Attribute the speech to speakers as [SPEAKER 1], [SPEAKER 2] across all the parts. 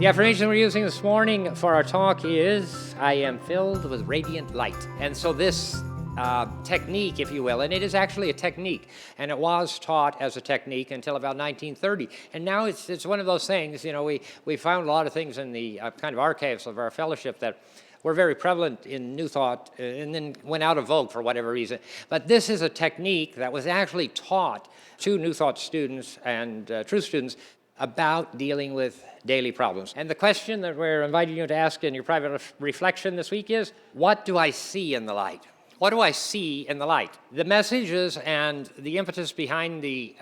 [SPEAKER 1] The affirmation we're using this morning for our talk is, I am filled with radiant light. And so this technique, if you will, and it is actually a technique, and it was taught as a technique until about 1930. And now it's one of those things, you know, we found a lot of things in the kind of archives of our fellowship that were very prevalent in New Thought and then went out of vogue for whatever reason. But this is a technique that was actually taught to New Thought students and Truth students about dealing with daily problems. And the question that we're inviting you to ask in your private reflection this week is, what do I see in the light? What do I see in the light? The messages and the impetus behind the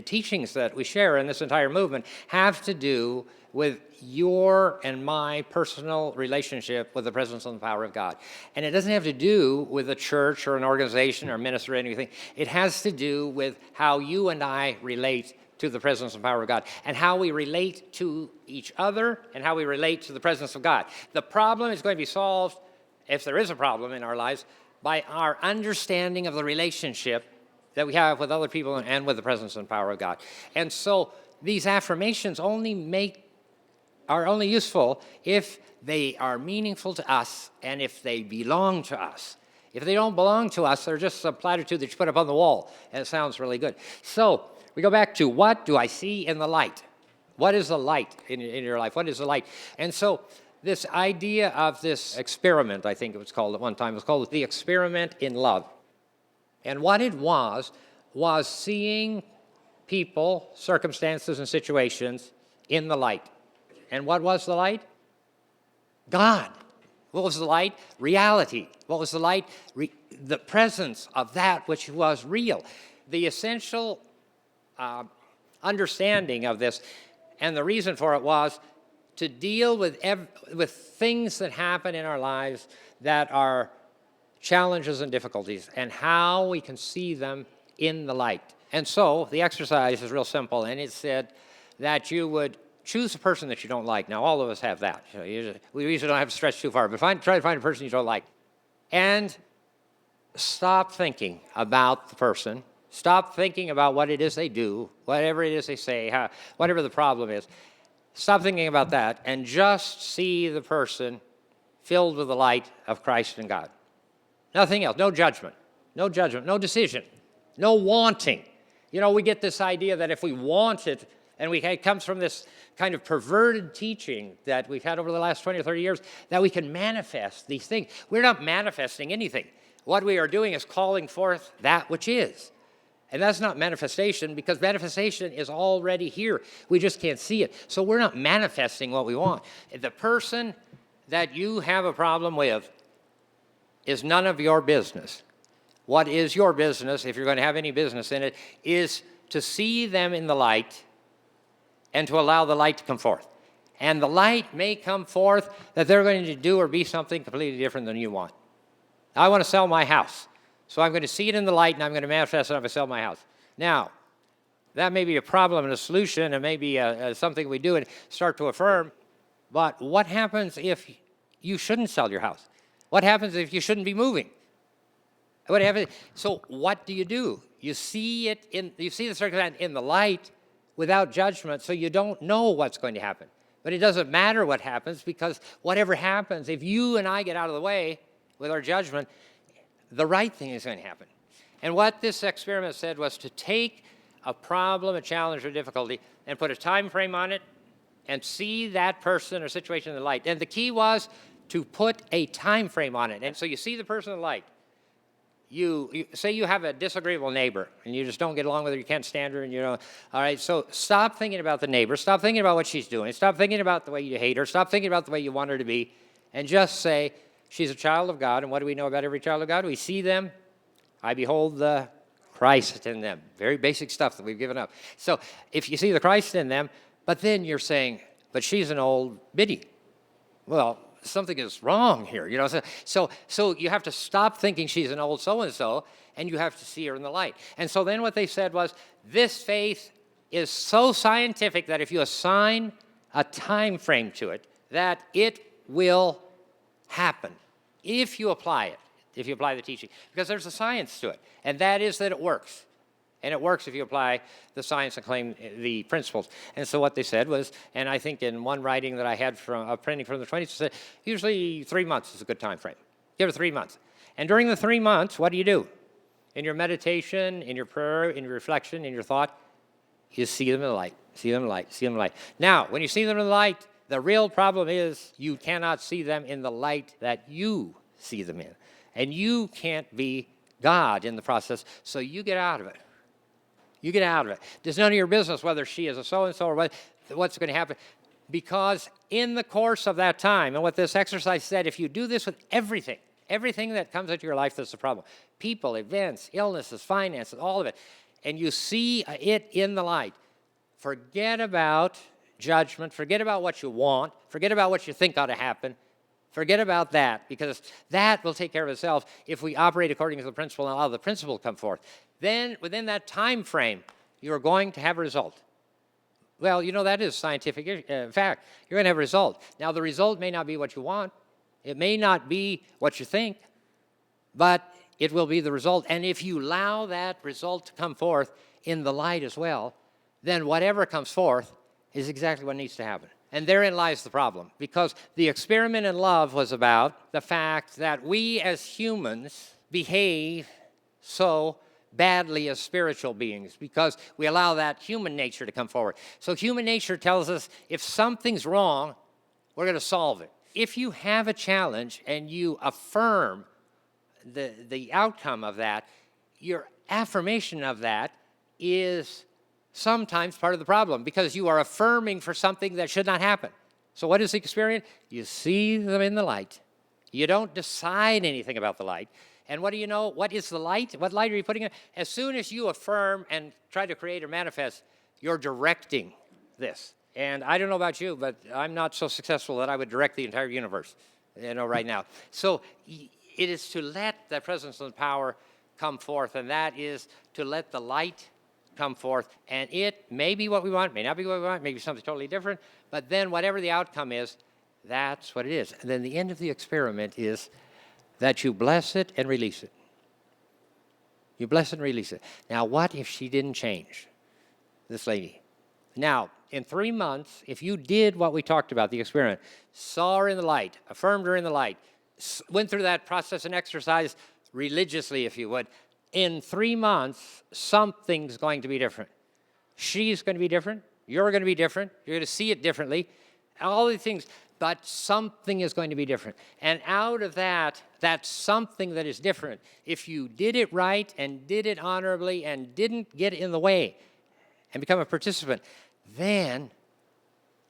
[SPEAKER 1] teachings that we share in this entire movement have to do with your and my personal relationship with the presence and the power of God. And it doesn't have to do with a church or an organization or a ministry or anything. It has to do with how you and I relate to the presence and power of God, and how we relate to each other, and how we relate to the presence of God. The problem is going to be solved, if there is a problem in our lives, by our understanding of the relationship that we have with other people and with the presence and power of God. And so these affirmations are only useful if they are meaningful to us and if they belong to us. If they don't belong to us, they're just a platitude that you put up on the wall, and it sounds really good. So we go back to, what do I see in the light? What is the light in your life? What is the light? And so this idea of this experiment, I think it was called at one time, was called the experiment in love. And what it was seeing people, circumstances, and situations in the light. And what was the light? God. What was the light? Reality. What was the light? The presence of that which was real. The essential understanding of this, and the reason for it was to deal with things that happen in our lives that are challenges and difficulties, and how we can see them in the light. And so the exercise is real simple, and it said that you would choose a person that you don't like. Now, all of us have that. We usually don't have to stretch too far, but try to find a person you don't like. And stop thinking about the person. Stop thinking about what it is they do, whatever it is they say, whatever the problem is. Stop thinking about that and just see the person filled with the light of Christ and God. Nothing else. No judgment, no decision, no wanting. You know, we get this idea that if we want it, and it comes from this kind of perverted teaching that we've had over the last 20 or 30 years, that we can manifest these things. We're not manifesting anything. What we are doing is calling forth that which is. And that's not manifestation, because manifestation is already here. We just can't see it. So we're not manifesting what we want. The person that you have a problem with is none of your business. What is your business, if you're going to have any business in it, is to see them in the light and to allow the light to come forth. And the light may come forth that they're going to do or be something completely different than you want. I want to sell my house. So I'm going to see it in the light, and I'm going to manifest it if I sell my house. Now, that may be a problem and a solution, and maybe something we do and start to affirm. But what happens if you shouldn't sell your house? What happens if you shouldn't be moving? What happens? So what do? You see the circumstance in the light without judgment, so you don't know what's going to happen. But it doesn't matter what happens, because whatever happens, if you and I get out of the way with our judgment, the right thing is going to happen. And what this experiment said was to take a problem, a challenge, or difficulty, and put a time frame on it, and see that person or situation in the light. And the key was to put a time frame on it. And so you see the person in the light. You say you have a disagreeable neighbor, and you just don't get along with her, you can't stand her, and all right, so stop thinking about the neighbor, stop thinking about what she's doing, stop thinking about the way you hate her, stop thinking about the way you want her to be, and just say, she's a child of God. And what do we know about every child of God? We see them. I behold the Christ in them. Very basic stuff that we've given up. So if you see the Christ in them, but then you're saying, but she's an old biddy. Well, something is wrong here. So you have to stop thinking she's an old so-and-so, and you have to see her in the light. And so then what they said was, this faith is so scientific that if you assign a time frame to it, that it will happen. If you apply it, if you apply the teaching, because there's a science to it, and that is that it works. And it works if you apply the science and claim the principles. And so what they said was, and I think in one writing that I had from a printing from the 20s, it said usually 3 months is a good time frame. Give it 3 months. And during the 3 months, what do? In your meditation, in your prayer, in your reflection, in your thought, you see them in the light, see them in the light, see them in the light. Now, when you see them in the light, the real problem is you cannot see them in the light that you see them in. And you can't be God in the process, so you get out of it. You get out of it. It's none of your business whether she is a so-and-so or what's going to happen. Because in the course of that time, and what this exercise said, if you do this with everything that comes into your life that's a problem, people, events, illnesses, finances, all of it, and you see it in the light, forget about judgment, forget about what you want, forget about what you think ought to happen, forget about that, because that will take care of itself if we operate according to the principle and allow the principle to come forth. Then, within that time frame, you're going to have a result. Well, that is scientific fact. You're going to have a result. Now, the result may not be what you want. It may not be what you think, but it will be the result. And if you allow that result to come forth in the light as well, then whatever comes forth is exactly what needs to happen. And therein lies the problem, because the experiment in love was about the fact that we as humans behave so badly as spiritual beings because we allow that human nature to come forward. So human nature tells us if something's wrong, we're going to solve it. If you have a challenge and you affirm the outcome of that, your affirmation of that is sometimes part of the problem because you are affirming for something that should not happen. So what is the experience? You see them in the light. You don't decide anything about the light. And what do you know? What is the light? What light are you putting in? As soon as you affirm and try to create or manifest, you're directing this. And I don't know about you, but I'm not so successful that I would direct the entire universe, right now. So it is to let the presence and power come forth, and that is to let the light come forth. And it may be what we want, may not be what we want, maybe something totally different, but then whatever the outcome is, that's what it is. And then the end of the experiment is that you bless it and release it. You bless it and release it. Now, what if she didn't change, this lady? Now, in 3 months, if you did what we talked about, the experiment, saw her in the light, affirmed her in the light, went through that process and exercise religiously, if you would, in 3 months, something's going to be different. She's going to be different. You're going to be different. You're going to see it differently. All these things. But something is going to be different. And out of that something that is different, if you did it right and did it honorably and didn't get in the way and become a participant, then,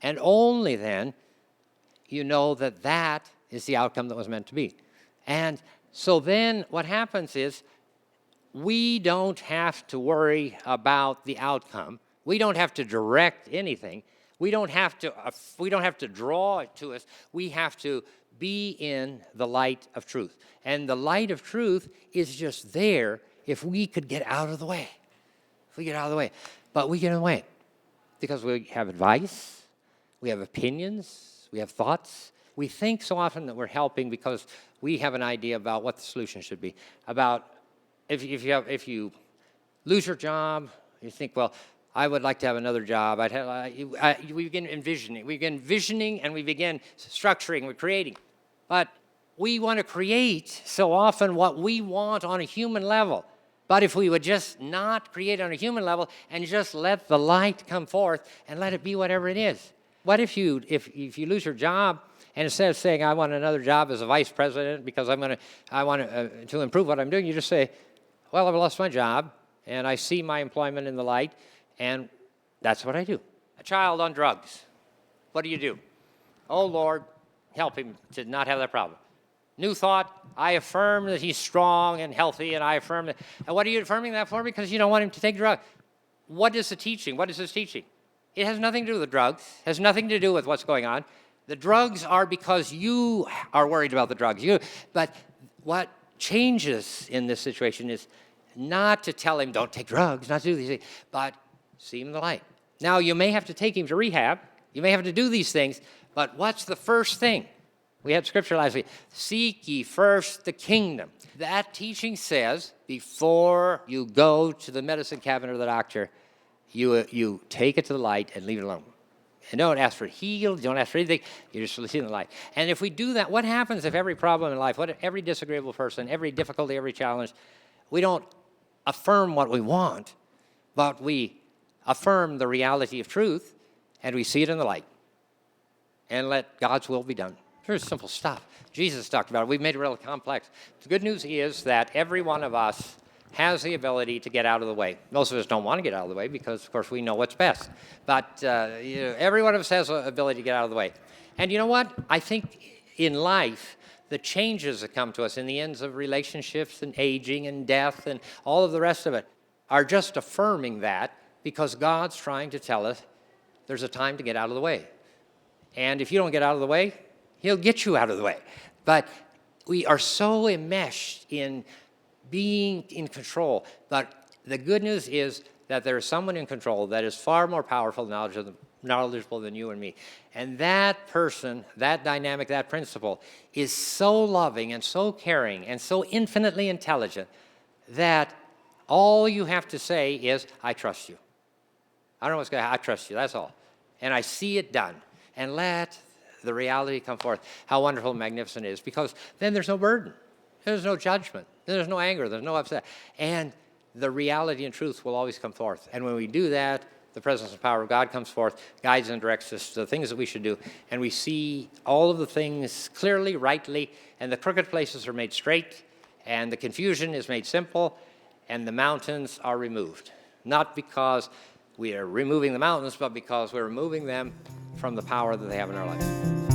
[SPEAKER 1] and only then, you know that that is the outcome that was meant to be. And so then what happens is we don't have to worry about the outcome. We don't have to direct anything. We don't have to draw it to us. We have to be in the light of truth. And the light of truth is just there if we could get out of the way. If we get out of the way. But we get in the way because we have advice, we have opinions, we have thoughts. We think so often that we're helping because we have an idea about what the solution should be. About if you lose your job, you think, well, I would like to have another job. We begin envisioning, and we begin structuring, we're creating. But we want to create so often what we want on a human level. But if we would just not create on a human level and just let the light come forth and let it be whatever it is. What if you lose your job and instead of saying I want another job as a vice president because I want to improve what I'm doing, you just say, well, I've lost my job and I see my employment in the light. And that's what I do. A child on drugs. What do? Oh, Lord, help him to not have that problem. New thought, I affirm that he's strong and healthy, and I affirm that. And what are you affirming that for? Because you don't want him to take drugs. What is the teaching? What is this teaching? It has nothing to do with the drugs. It has nothing to do with what's going on. The drugs are because you are worried about the drugs. But what changes in this situation is not to tell him, don't take drugs, not to do these things, but see him in the light. Now, you may have to take him to rehab. You may have to do these things, but what's the first thing? We had scripture last week. Seek ye first the kingdom. That teaching says before you go to the medicine cabinet or the doctor, you take it to the light and leave it alone. And don't ask for healed, don't ask for anything, you just see in the light. And if we do that, what happens if every problem in life, every disagreeable person, every difficulty, every challenge, we don't affirm what we want, but we affirm the reality of truth, and we see it in the light, and let God's will be done. Very simple stuff. Jesus talked about it. We've made it really complex. The good news is that every one of us has the ability to get out of the way. Most of us don't want to get out of the way because, of course, we know what's best. But every one of us has the ability to get out of the way. And you know what? I think in life, the changes that come to us in the ends of relationships and aging and death and all of the rest of it are just affirming that because God's trying to tell us there's a time to get out of the way. And if you don't get out of the way, He'll get you out of the way. But we are so enmeshed in being in control. But the good news is that there is someone in control that is far more powerful, knowledgeable than you and me. And that person, that dynamic, that principle is so loving and so caring and so infinitely intelligent that all you have to say is, I trust you. I don't know what's going to happen. I trust you. That's all. And I see it done. And let the reality come forth. How wonderful and magnificent it is. Because then there's no burden. There's no judgment. There's no anger. There's no upset. And the reality and truth will always come forth. And when we do that, the presence and power of God comes forth, guides and directs us to the things that we should do. And we see all of the things clearly, rightly, and the crooked places are made straight, and the confusion is made simple, and the mountains are removed. Not because we are removing the mountains, but because we're removing them from the power that they have in our life.